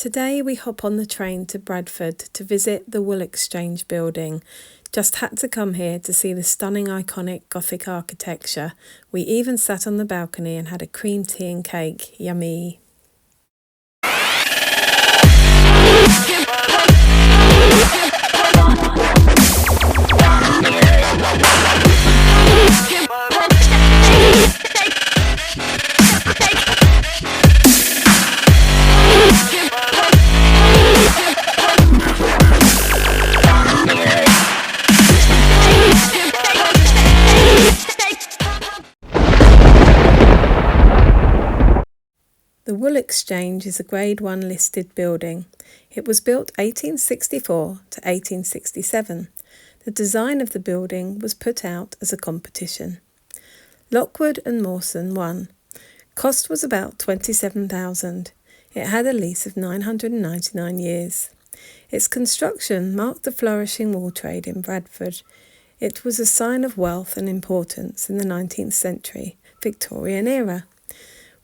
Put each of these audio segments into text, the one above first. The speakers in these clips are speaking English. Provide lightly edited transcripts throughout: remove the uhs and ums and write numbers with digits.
Today we hop on the train to Bradford to visit the Wool Exchange building. Just had to come here to see the stunning iconic Gothic architecture. We even sat on the balcony and had a cream tea and cake. Yummy! The Wool Exchange is a Grade 1 listed building. It was built 1864 to 1867. The design of the building was put out as a competition. Lockwood and Mawson won. Cost was about $27,000. It had a lease of 999 years. Its construction marked the flourishing wool trade in Bradford. It was a sign of wealth and importance in the 19th century, Victorian era.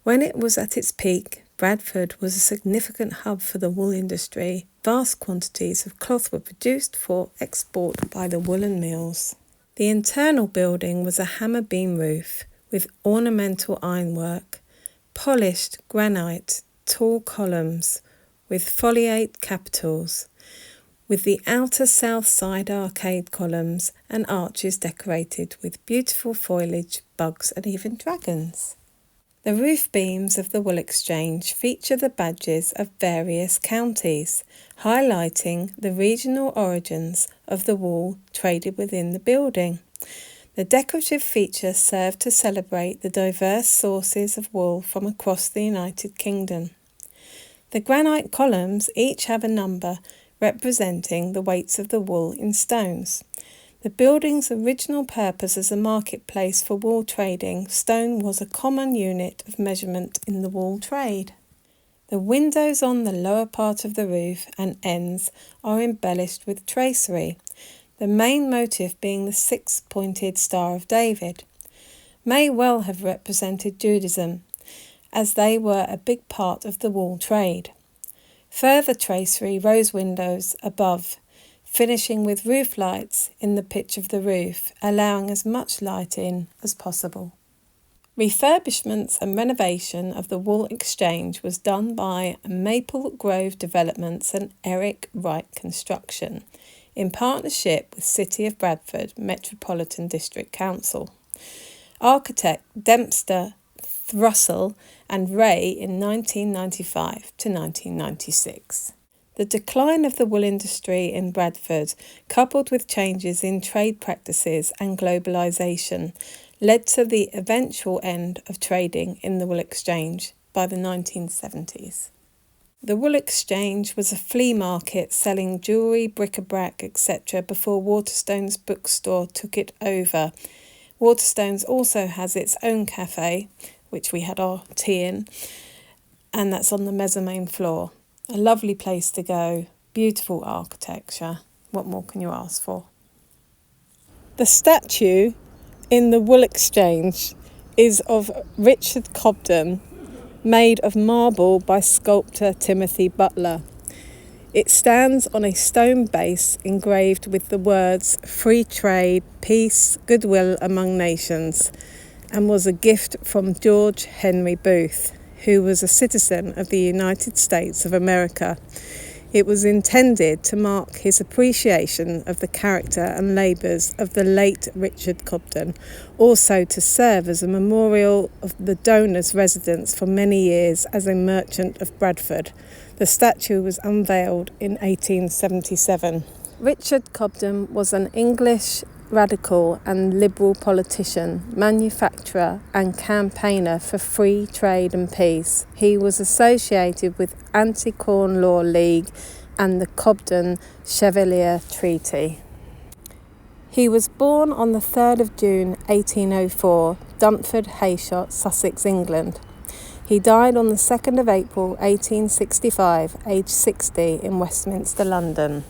When it was at its peak, Bradford was a significant hub for the wool industry. Vast quantities of cloth were produced for export by the woolen mills. The internal building was a hammer beam roof with ornamental ironwork, polished granite, tall columns with foliate capitals, with the outer south side arcade columns and arches decorated with beautiful foliage, bugs and even dragons. The roof beams of the Wool Exchange feature the badges of various counties, highlighting the regional origins of the wool traded within the building. The decorative features serve to celebrate the diverse sources of wool from across the United Kingdom. The granite columns each have a number representing the weights of the wool in stones. The building's original purpose as a marketplace for wool trading, stone was a common unit of measurement in the wool trade. The windows on the lower part of the roof and ends are embellished with tracery, the main motif being the six-pointed Star of David. May well have represented Judaism, as they were a big part of the wool trade. Further tracery rose windows above, finishing with roof lights in the pitch of the roof, allowing as much light in as possible. Refurbishments and renovation of the Wool Exchange was done by Maple Grove Developments and Eric Wright Construction, in partnership with City of Bradford Metropolitan District Council. Architect Dempster, Russell and Ray in 1995 to 1996. The decline of the wool industry in Bradford, coupled with changes in trade practices and globalisation, led to the eventual end of trading in the Wool Exchange by the 1970s. The Wool Exchange was a flea market selling jewellery, bric-a-brac, etc. before Waterstones bookstore took it over. Waterstones also has its own cafe, which we had our tea in, and that's on the mezzanine floor. A lovely place to go, beautiful architecture. What more can you ask for? The statue in the Wool Exchange is of Richard Cobden, made of marble by sculptor Timothy Butler. It stands on a stone base engraved with the words "Free Trade, Peace, Goodwill Among Nations," and was a gift from George Henry Booth, who was a citizen of the United States of America. It was intended to mark his appreciation of the character and labours of the late Richard Cobden, also to serve as a memorial of the donor's residence for many years as a merchant of Bradford. The statue was unveiled in 1877. Richard Cobden was an English radical and liberal politician, manufacturer and campaigner for free trade and peace. He was associated with Anti-Corn Law League and the Cobden Chevalier Treaty. He was born on the 3rd of June 1804, Dunford Hayshot, Sussex, England. He died on the 2nd of April 1865, aged 60, in Westminster, London.